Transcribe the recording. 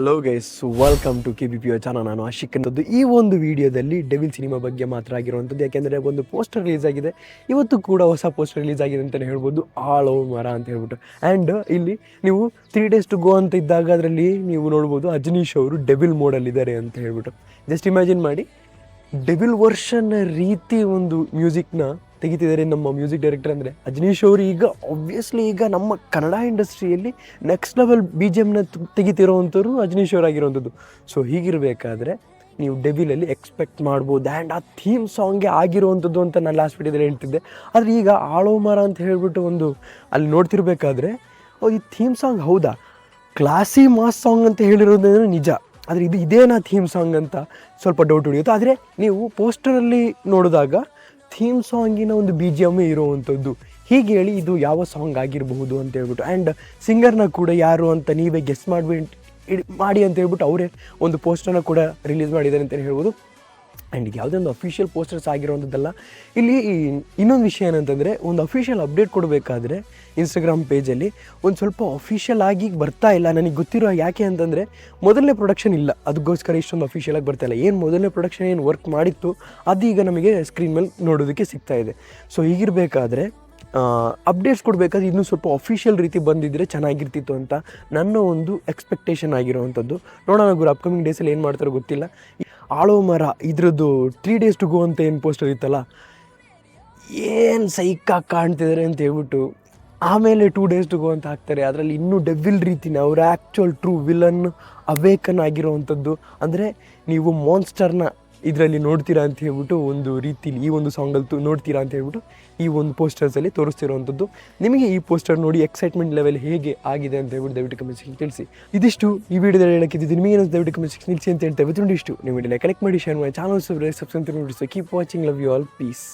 Hello guys, welcome to KBPO channel. ನಾನು ಆಶಿಕ್ ಅನ್ನೋದು. ಈ ಒಂದು ವಿಡಿಯೋದಲ್ಲಿ ಡೆವಿಲ್ ಸಿನಿಮಾ ಬಗ್ಗೆ ಮಾತ್ರ ಆಗಿರುವಂಥದ್ದು. ಯಾಕೆಂದರೆ ಒಂದು ಪೋಸ್ಟರ್ ರಿಲೀಸ್ ಆಗಿದೆ, ಇವತ್ತು ಕೂಡ ಹೊಸ ಪೋಸ್ಟರ್ ರಿಲೀಸ್ ಆಗಿದೆ ಅಂತಲೇ ಹೇಳ್ಬೋದು, ಆಳೋ ಮರ ಅಂತ ಹೇಳ್ಬಿಟ್ಟು. ಆ್ಯಂಡ್ ಇಲ್ಲಿ ನೀವು 3 days to go ಅಂತ ಇದ್ದಾಗ ಅದರಲ್ಲಿ ನೀವು ನೋಡ್ಬೋದು ಅಜನೀಶ್ ಅವರು ಡೆವಿಲ್ ಮೋಡಲ್ಲಿದ್ದಾರೆ ಅಂತ ಹೇಳ್ಬಿಟ್ಟು. ಜಸ್ಟ್ ಇಮ್ಯಾಜಿನ್ ಮಾಡಿ, ಡೆವಿಲ್ ವರ್ಷನ್ ರೀತಿ ಒಂದು ಮ್ಯೂಸಿಕ್ನ ತೆಗಿತಿದ್ದಾರೆ ನಮ್ಮ ಮ್ಯೂಸಿಕ್ ಡೈರೆಕ್ಟರ್ ಅಂದರೆ ಅಜನೀಶ್ ಅವರು. ಈಗ ಆಬ್ವಿಯಸ್ಲಿ ಈಗ ನಮ್ಮ ಕನ್ನಡ ಇಂಡಸ್ಟ್ರಿಯಲ್ಲಿ ನೆಕ್ಸ್ಟ್ ಲೆವೆಲ್ BGMನ ತೆಗಿತಿರೋವಂಥವ್ರು ಅಜನೀಶ್ ಅವರಾಗಿರೋವಂಥದ್ದು. ಸೊ ಹೀಗಿರಬೇಕಾದ್ರೆ ನೀವು ಡೆವಿಲಲ್ಲಿ ಎಕ್ಸ್ಪೆಕ್ಟ್ ಮಾಡ್ಬೋದು. ಆ್ಯಂಡ್ ಆ ಥೀಮ್ ಸಾಂಗ್ಗೆ ಆಗಿರುವಂಥದ್ದು ಅಂತ ನಾನು ಲಾಸ್ಟ್ ವಿಡಿಯೋದಲ್ಲಿ ಹೇಳ್ತಿದ್ದೆ. ಆದರೆ ಈಗ ಆಳೋ ಮರ ಅಂತ ಹೇಳ್ಬಿಟ್ಟು ಒಂದು ಅಲ್ಲಿ ನೋಡ್ತಿರ್ಬೇಕಾದ್ರೆ ಈ ಥೀಮ್ ಸಾಂಗ್ ಹೌದಾ, ಕ್ಲಾಸಿ ಮಾಸ್ ಸಾಂಗ್ ಅಂತ ಹೇಳಿರೋದಂದ್ರೆ ನಿಜ, ಆದರೆ ಇದೇನಾ ಥೀಮ್ ಸಾಂಗ್ ಅಂತ ಸ್ವಲ್ಪ ಡೌಟ್ ಉಳಿಯುತ್ತೆ. ಆದರೆ ನೀವು ಪೋಸ್ಟರಲ್ಲಿ ನೋಡಿದಾಗ ಥೀಮ್ ಸಾಂಗಿನ ಒಂದು BGM ಇರುವಂಥದ್ದು. ಹೀಗೆ ಹೇಳಿ ಇದು ಯಾವ ಸಾಂಗ್ ಆಗಿರಬಹುದು ಅಂತ ಹೇಳ್ಬಿಟ್ಟು. ಆ್ಯಂಡ್ ಸಿಂಗರ್ನ ಕೂಡ ಯಾರು ಅಂತ ನೀವೇ ಗೆಸ್ ಮಾಡಿ ಅಂತ ಹೇಳ್ಬಿಟ್ಟು ಅವರೇ ಒಂದು ಪೋಸ್ಟರ್ನ ಕೂಡ ರಿಲೀಸ್ ಮಾಡಿದ್ದಾರೆ ಅಂತಲೇ ಹೇಳ್ಬೋದು. ಆ್ಯಂಡ್ ಇದು ಯಾವುದೇ ಒಂದು ಅಫಿಷಿಯಲ್ ಪೋಸ್ಟರ್ಸ್ ಆಗಿರೋವಂಥದ್ದಲ್ಲ. ಇಲ್ಲಿ ಇನ್ನೊಂದು ವಿಷಯ ಏನಂತಂದರೆ, ಒಂದು ಅಫಿಷಿಯಲ್ ಅಪ್ಡೇಟ್ ಕೊಡಬೇಕಾದ್ರೆ ಇನ್ಸ್ಟಾಗ್ರಾಮ್ ಪೇಜಲ್ಲಿ ಒಂದು ಸ್ವಲ್ಪ ಅಫಿಷಿಯಲ್ ಆಗಿ ಬರ್ತಾ ಇಲ್ಲ ನನಗೆ ಗೊತ್ತಿರೋ. ಯಾಕೆ ಅಂತಂದರೆ ಮೊದಲನೇ ಪ್ರೊಡಕ್ಷನ್ ಇಲ್ಲ, ಅದಕ್ಕೋಸ್ಕರ ಇಷ್ಟೊಂದು ಅಫಿಷಿಯಲ್ ಆಗಿ ಬರ್ತಾಯಿಲ್ಲ. ಏನು ಮೊದಲನೇ ಪ್ರೊಡಕ್ಷನ್ ಏನು ವರ್ಕ್ ಮಾಡಿತ್ತು ಅದು ಈಗ ನಮಗೆ ಸ್ಕ್ರೀನ್ ಮೇಲೆ ನೋಡೋದಕ್ಕೆ ಸಿಗ್ತಾ ಇದೆ. ಸೊ ಹೀಗಿರಬೇಕಾದ್ರೆ ಅಪ್ಡೇಟ್ಸ್ ಕೊಡಬೇಕಾದ್ರೆ ಇನ್ನೂ ಸ್ವಲ್ಪ ಅಫಿಷಿಯಲ್ ರೀತಿ ಬಂದಿದ್ದರೆ ಚೆನ್ನಾಗಿರ್ತಿತ್ತು ಅಂತ ನನ್ನ ಒಂದು ಎಕ್ಸ್ಪೆಕ್ಟೇಷನ್ ಆಗಿರೋವಂಥದ್ದು. ನೋಡೋಣ ಗುರು, ಅಪ್ಕಮಿಂಗ್ ಡೇಸಲ್ಲಿ ಏನು ಮಾಡ್ತಾರೋ ಗೊತ್ತಿಲ್ಲ. ಆಳೋ ಮರ ಇದ್ರದ್ದು 3 days to go ಅಂತ ಏನು ಪೋಸ್ಟರ್ ಇತ್ತಲ್ಲ, ಏನು ಸೈಕಾಗಿ ಕಾಣ್ತಿದ್ದಾರೆ ಅಂತ ಹೇಳ್ಬಿಟ್ಟು ಆಮೇಲೆ 2 days to go ಅಂತ ಹಾಕ್ತಾರೆ. ಅದರಲ್ಲಿ ಇನ್ನೂ ಡೆವಿಲ್ ರೀತಿನ ಅವರ ಆ್ಯಕ್ಚುಯಲ್ ಟ್ರೂ ವಿಲನ್ ಅವೇಕನ್ ಆಗಿರೋವಂಥದ್ದು. ಅಂದರೆ ನೀವು ಮಾನ್ಸ್ಟರ್ನ ಇದರಲ್ಲಿ ನೋಡ್ತೀರಾ ಅಂತ ಹೇಳ್ಬಿಟ್ಟು ಒಂದು ರೀತಿಲಿ ಈ ಒಂದು ಸಾಂಗಲ್ಲಿ ನೋಡ್ತೀರಾ ಅಂತ ಹೇಳ್ಬಿಟ್ಟು ಈ ಒಂದು ಪೋಸ್ಟರ್ಸಲ್ಲಿ ತೋರಿಸ್ತಿರೋವಂಥದ್ದು. ನಿಮಗೆ ಈ ಪೋಸ್ಟರ್ ನೋಡಿ ಎಕ್ಸೈಟ್ಮೆಂಟ್ ಲೆವೆಲ್ ಹೇಗೆ ಆಗಿದೆ ಅಂತ ಹೇಳ್ಬಿಟ್ಟು ದಯವಿಟ್ಟು ಕಮೆಂಟ್ ಸೆಕ್ಷನ್ ತಿಳಿಸಿ. ಇದಿಷ್ಟು ಈ ವಿಡಿಯೋದಲ್ಲಿ ಹೇಳಕ್ಕಿದ್ದು. ನಿಮಗೆ ದಯವಿಟ್ಟು ಕಮೆಂಟ್ ಸೆಕ್ಷನ್ ತಿಳಿಸಿ ಅಂತ ಹೇಳ್ತಾ ಇಷ್ಟು ನೀವು ವಿಡಿಯೋನ ಕನೆಕ್ಟ್ ಮಾಡಿ, ಶೇರ್ ಮಾಡಿ, ಚಾನಲ್ ಸಬ್ಸ್ಕ್ರೈಬ್ ನೋಡಿ. So keep watching, love you all, piece.